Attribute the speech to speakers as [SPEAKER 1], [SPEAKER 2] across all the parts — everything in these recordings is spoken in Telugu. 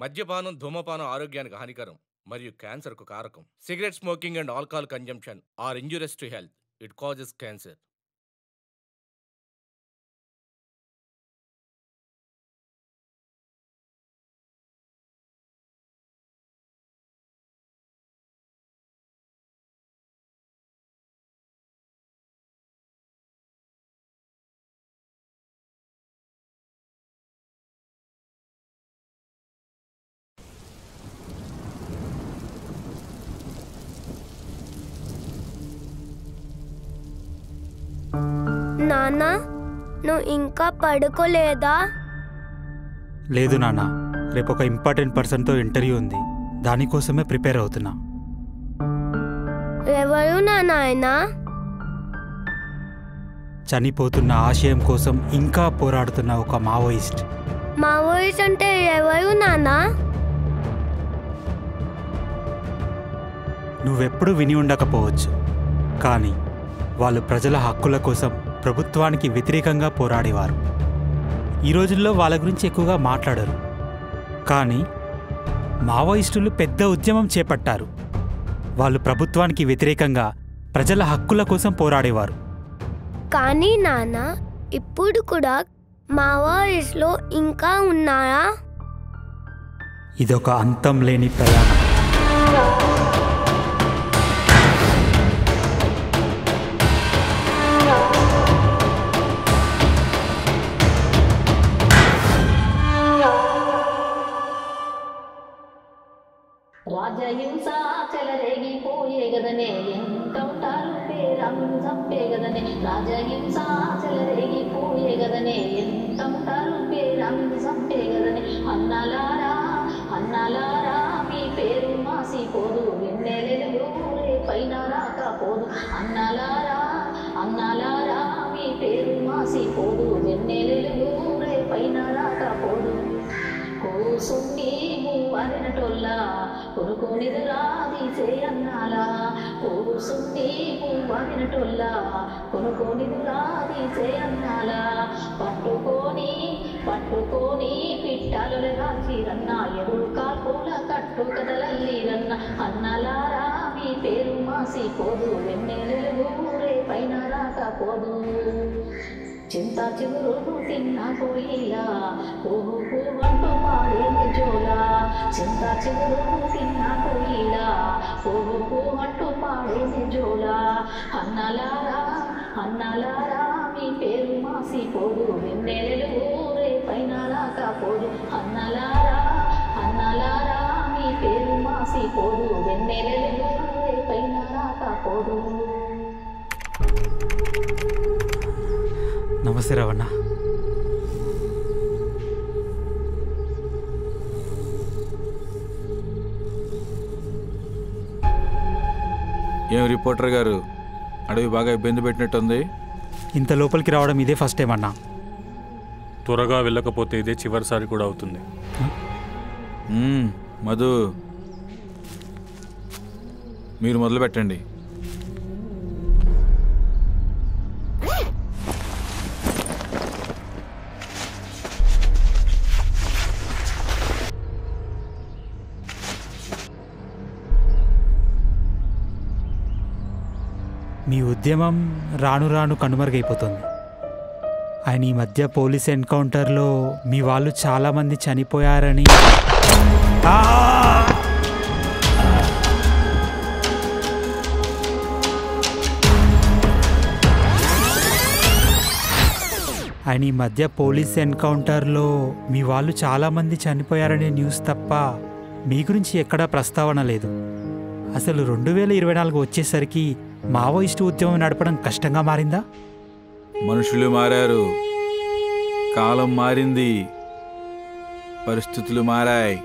[SPEAKER 1] మద్యపానం ధూమపానం ఆరోగ్యానికి హానికరం మరియు క్యాన్సర్కు కారకం. Cigarette smoking and alcohol consumption are injurious to health. It causes cancer.
[SPEAKER 2] నాన్న, నువ్వు ఇంకా పడుకోలేదా?
[SPEAKER 3] లేదు నాన్న, రేపు ఒక ఇంపార్టెంట్ పర్సన్తో ఇంటర్వ్యూ ఉంది, దానికోసమే ప్రిపేర్ అవుతున్నా.
[SPEAKER 2] ఎవరు నాన్న?
[SPEAKER 3] చనిపోతున్న ఆశయం కోసం ఇంకా పోరాడుతున్న ఒక మావోయిస్ట్.
[SPEAKER 2] మావోయిస్ట్ అంటే ఎవరు నాన్న?
[SPEAKER 3] నువ్వెప్పుడు విని ఉండకపోవచ్చు, కానీ వాళ్ళు ప్రజల హక్కుల కోసం ప్రభుత్వానికి వ్యతిరేకంగా పోరాడేవారు. ఈ రోజుల్లో వాళ్ళ గురించి ఎక్కువగా మాట్లాడరు, కానీ మావోయిస్టులు పెద్ద ఉద్యమం చేపట్టారు. వాళ్ళు ప్రభుత్వానికి వ్యతిరేకంగా ప్రజల హక్కుల కోసం పోరాడేవారు.
[SPEAKER 2] కానీ నాన్న, ఇప్పుడు కూడా మావోయిస్టులు ఇంకా ఉన్నారా?
[SPEAKER 3] ఇదొక అంతం లేని ప్రయాణం.
[SPEAKER 4] రాజహింస చెలరేగిపోయే గదనే, ఎన్కౌంటర్ పేరమ్మి చంపే గదనే. రాజహింస చెలరేగిపోయే గదనే, ఎన్కౌంటర్ పేరమ్మి చంపే గదనే. అన్నలారా అన్నలారా మీ పేరు మాసిపోదు, వెన్నెలెలుగు రేపైన రాకపోదు. అన్నలారా అన్నలారా మీ పేరు మాసిపోదు, వెన్నెలెలుగు రేపైన రాకపోదు. కూసుండి పువ్వరినటోల్లా కొనుక్కోనిదిరా తీసే అన్నాలా. కూసుండి పువ్వరినటోల్లా కొనుక్కోనిదిరా తీసే అన్నాలా. పట్టుకొని పట్టుకొని పిట్టాలు రాచిరన్న, ఎదురు కాల్పుల కట్టు కదలల్లిరన్న. అన్నలారా మీ పేరు మాసిపోదు, వెన్నెలెలుగు రేపైన రాకపోదు. చింత చిగురు తిన్న కోయిలా పువ్వు పువ్వంటూ పాడేది జోలా. చింత చిగురు తిన్న కోయిలా పువ్వు పువ్వంటూ పాడేది జోలా. అన్నలారా అన్నలారా మీ పేరు మాసిపోదు, వెన్నెలెలుగు రేపైన రాకపోదు. అన్నలారా అన్నలారా మీ పేరు మాసిపోదు, వెన్నెలెలుగు రేపైన రాకపోదు.
[SPEAKER 3] నమస్తే రవణ.
[SPEAKER 5] ఏం రిపోర్టర్ గారు, అడవి బాగా ఇబ్బంది పెట్టినట్టుంది.
[SPEAKER 3] ఇంత లోపలికి రావడం ఇదే ఫస్ట్ టైం అన్నా.
[SPEAKER 6] త్వరగా వెళ్ళకపోతే ఇదే చివరిసారి కూడా అవుతుంది.
[SPEAKER 5] మధు, మీరు మొదలు పెట్టండి.
[SPEAKER 3] మీ ఉద్యమం రాను రాను కనుమరుగైపోతుంది. ఆయన ఈ మధ్య పోలీస్ ఎన్కౌంటర్లో మీ వాళ్ళు చాలామంది చనిపోయారని. ఆయన ఈ మధ్య పోలీస్ ఎన్కౌంటర్లో మీ వాళ్ళు చాలామంది చనిపోయారనే న్యూస్ తప్ప మీ గురించి ఎక్కడా ప్రస్తావన లేదు. అసలు 2024 వచ్చేసరికి మావోయిస్టు ఉద్యమం నడపడం కష్టంగా మారిందా?
[SPEAKER 5] మనుషులు మారారు, కాలం మారింది, పరిస్థితులు మారాయి.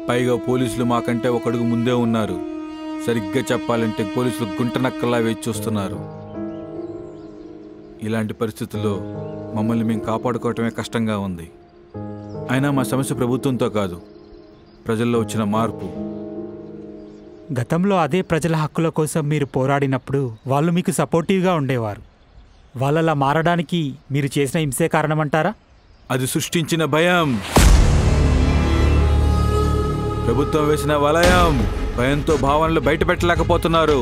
[SPEAKER 5] పైగా పోలీసులు మాకంటే ఒక అడుగు ముందే ఉన్నారు. సరిగ్గా చెప్పాలంటే పోలీసులు గుంటనక్కల్లా వేచి చూస్తున్నారు. ఇలాంటి పరిస్థితుల్లో మమ్మల్ని మేము కాపాడుకోవటమే కష్టంగా ఉంది. అయినా మా సమస్య ప్రభుత్వంతో కాదు, ప్రజల్లో వచ్చిన మార్పు.
[SPEAKER 3] గతంలో అదే ప్రజల హక్కుల కోసం మీరు పోరాడినప్పుడు వాళ్ళు మీకు సపోర్టివ్గా ఉండేవారు. వాళ్ళలా మారడానికి మీరు చేసిన హింసే కారణమంటారా?
[SPEAKER 5] అది సృష్టించిన భయం. ప్రభుత్వం వేసిన వలయం. భయంతో భావనలు బయట పెట్టలేకపోతున్నారు.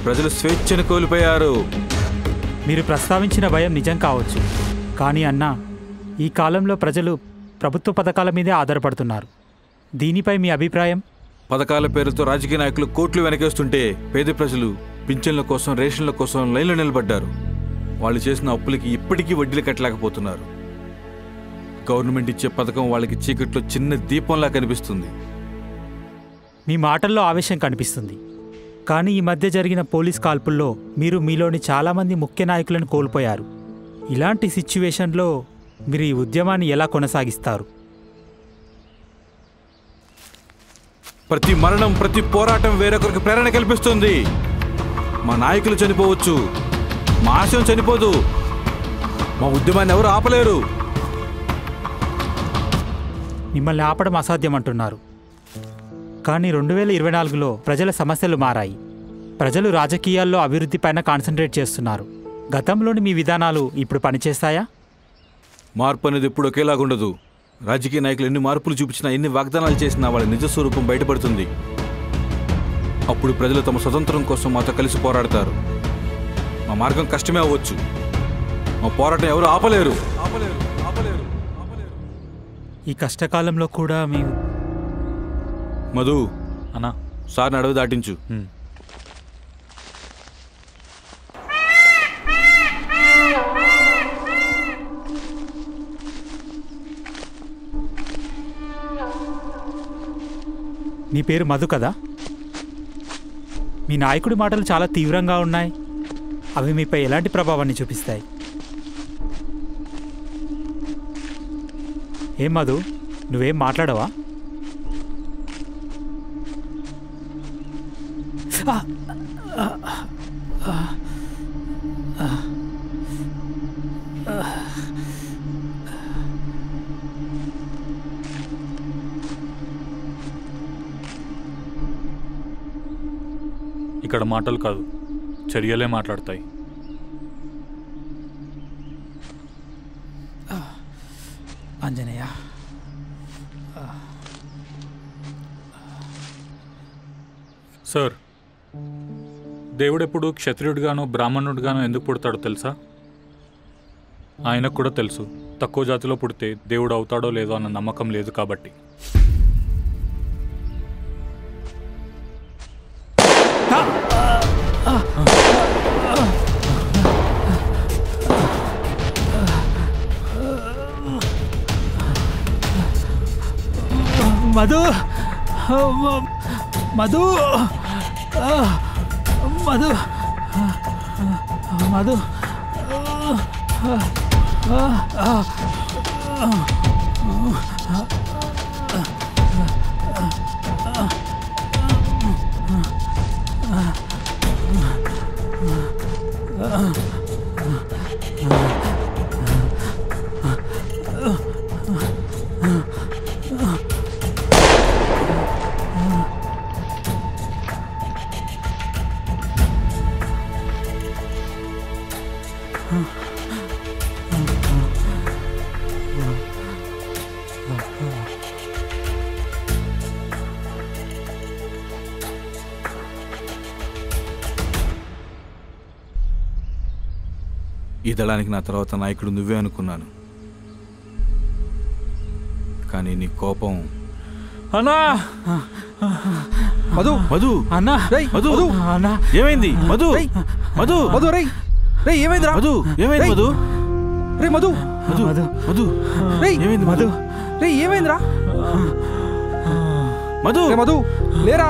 [SPEAKER 5] ప్రజలు స్వేచ్ఛను కోల్పోయారు.
[SPEAKER 3] మీరు ప్రస్తావించిన భయం నిజం కావచ్చు, కానీ అన్నా, ఈ కాలంలో ప్రజలు ప్రభుత్వ పథకాల మీదే ఆధారపడుతున్నారు. దీనిపై మీ అభిప్రాయం?
[SPEAKER 5] పథకాల పేరుతో రాజకీయ నాయకులు కోట్లు వెనకేస్తుంటే పేద ప్రజలు పింఛన్ల కోసం, రేషన్ల కోసం లైన్లో నిలబడ్డారు. వాళ్ళు చేసిన అప్పులకి ఇప్పటికీ వడ్డీలు కట్టలేకపోతున్నారు. గవర్నమెంట్ ఇచ్చే పథకం వాళ్ళకి చీకట్లో చిన్న దీపంలా కనిపిస్తుంది.
[SPEAKER 3] మీ మాటల్లో ఆవేశం కనిపిస్తుంది, కానీ ఈ మధ్య జరిగిన పోలీస్ కాల్పుల్లో మీరు మీలోని చాలామంది ముఖ్య నాయకులను కోల్పోయారు. ఇలాంటి సిచ్యువేషన్లో మీరు ఈ ఉద్యమాన్ని ఎలా కొనసాగిస్తారు?
[SPEAKER 5] ప్రతి మరణం, ప్రతి పోరాటం వేరొకరికి ప్రేరణ కల్పిస్తుంది. మా నాయకులు చనిపోవచ్చు, మా ఆశయం చనిపోదు. మా ఉద్యమాన్ని ఎవరు ఆపలేరు.
[SPEAKER 3] మిమ్మల్ని ఆపడం అసాధ్యం అంటున్నారు, కానీ 2024లో ప్రజల సమస్యలు మారాయి. ప్రజలు రాజకీయాల్లో అభివృద్ధిపైన కాన్సన్ట్రేట్ చేస్తున్నారు. గతంలోని మీ విధానాలు ఇప్పుడు పనిచేస్తాయా?
[SPEAKER 5] మార్పు అనేది ఎప్పుడు ఒకేలాగుండదు. రాజకీయ నాయకులు ఎన్ని మార్పులు చూపించినా, ఎన్ని వాగ్దానాలు చేసినా వాళ్ళ నిజ స్వరూపం బయటపడుతుంది. అప్పుడు ప్రజలు తమ స్వతంత్రం కోసం మాతో కలిసి పోరాడతారు. మా మార్గం కష్టమే అవ్వచ్చు, మా పోరాటం ఎవరు ఆపలేరు.
[SPEAKER 3] ఈ కష్టకాలంలో కూడా మేము
[SPEAKER 5] మధు
[SPEAKER 6] అన్నా
[SPEAKER 5] సార్ని అడవి దాటించు.
[SPEAKER 3] మీ పేరు మధు కదా? మీ నాయకుడి మాటలు చాలా తీవ్రంగా ఉన్నాయి. అవి మీపై ఎలాంటి ప్రభావాన్ని చూపిస్తాయి? ఏం మధు, నువ్వేం మాట్లాడవా?
[SPEAKER 6] ఇక్కడ మాటలు కాదు, చర్యలే మాట్లాడతాయి.
[SPEAKER 3] ఆంజనేయ,
[SPEAKER 6] సార్, దేవుడెప్పుడు క్షత్రియుడిగానో బ్రాహ్మణుడిగానో ఎందుకు పుడతాడో తెలుసా? ఆయనకు కూడా తెలుసు, తక్కువ జాతిలో పుడితే దేవుడు అవుతాడో లేదో అన్న నమ్మకం లేదు కాబట్టి.
[SPEAKER 3] మధు, మధు, మధు, మధు,
[SPEAKER 5] ఈ దళానికి నా తర్వాత నాయకుడు నువ్వే అనుకున్నాను, కానీ నీ కోపం.
[SPEAKER 3] అన్నా,
[SPEAKER 5] మధు, మధు,
[SPEAKER 3] అన్నా,
[SPEAKER 5] మధు,
[SPEAKER 3] అన్నా,
[SPEAKER 5] ఏమైంది? మధు, మధు, మధు, రై రై, ఏమైంది? మధు, ఏమైంది? మధు, రే, మధు, మధు, మధు, రై, ఏమైంది? మధు, రే, ఏమైందిరా? మధు, మధు, లేరా?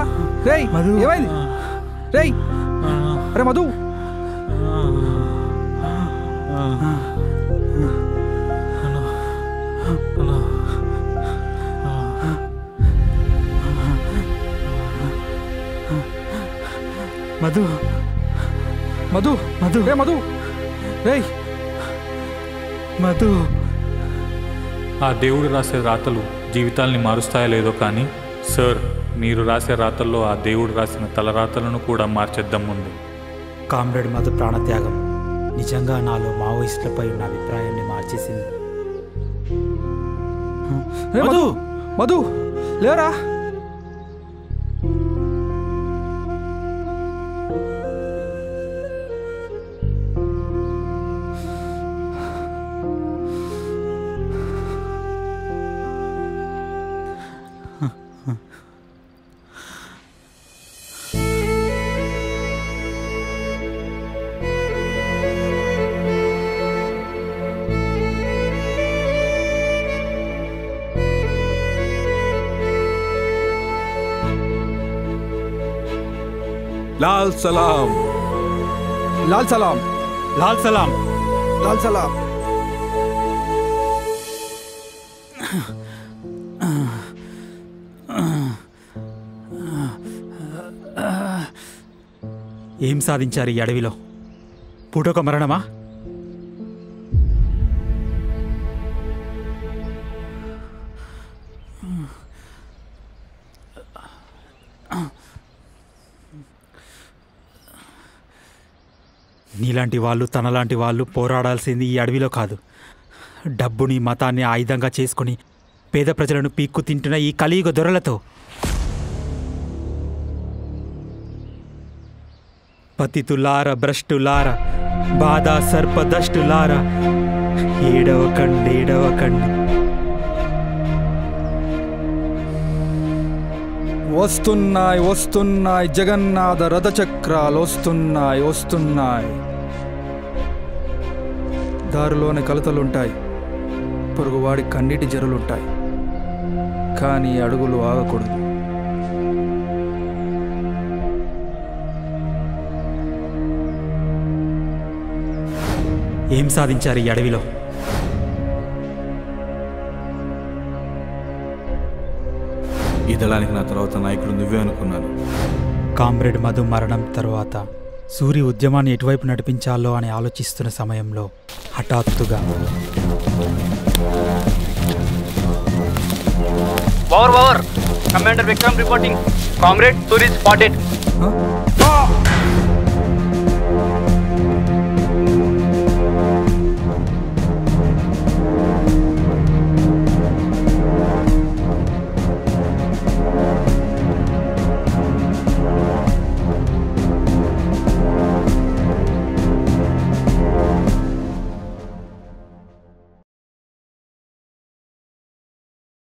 [SPEAKER 5] రేయ్, మధు, ఏమైంది? రేయ్, అరే మధు,
[SPEAKER 3] మధు,
[SPEAKER 5] మధు, మధు, రే మధు, రేయ్,
[SPEAKER 3] మధు.
[SPEAKER 6] ఆ దేవుడు రాసే రాతలు జీవితాల్ని మారుస్తాయో లేదో కానీ సార్, మీరు రాసే రాతల్లో ఆ దేవుడు రాసిన తలరాతలను కూడా మార్చేద్దాం ముందు.
[SPEAKER 3] కామ్రేడ్ మధు ప్రాణత్యాగం నిజంగా నాలో మావోయిస్టులపై ఉన్న అభిప్రాయాన్ని మార్చేసింది.
[SPEAKER 5] మధు, మధు, లేరా? లాల్ సలాం.
[SPEAKER 7] లాల్ సలాం.
[SPEAKER 3] లాల్ సలాం.
[SPEAKER 7] లాల్ సలాం.
[SPEAKER 3] ఏం సాధించారు ఈ అడవిలో? పూటొక మరణమా? నీలాంటి వాళ్ళు తనలాంటి వాళ్ళు పోరాడాల్సింది ఈ అడవిలో కాదు, డబ్బుని మతాన్ని ఆయుధంగా చేసుకుని పేద ప్రజలను పీక్కు తింటున్న ఈ కలియుగ దొరలతో. పతితులార భ్రష్టులార బాధా సర్పదష్టులార ఏడవకండి ఏడవకండి.
[SPEAKER 7] వస్తున్నాయి వస్తున్నాయి జగన్నాథ రథచక్రాలు వస్తున్నాయి వస్తున్నాయి. దారిలోని కలతలుంటాయి, పొరుగువాడి కన్నీటి జరులుంటాయి, కానీ అడుగులు ఆగకూడదు.
[SPEAKER 3] ఏం సాధించారు ఈ అడవిలో?
[SPEAKER 5] ఈ దళానికి నా తర్వాత నాయకుడు నువ్వే అనుకున్నాను.
[SPEAKER 3] కామ్రేడ్ మధు మరణం తర్వాత సూరి ఉద్యమాన్ని ఎటువైపు నడిపించాలో అని ఆలోచిస్తున్న సమయంలో హఠాత్తుగా
[SPEAKER 8] over commander Vikram reporting. Comrade Suri spotted.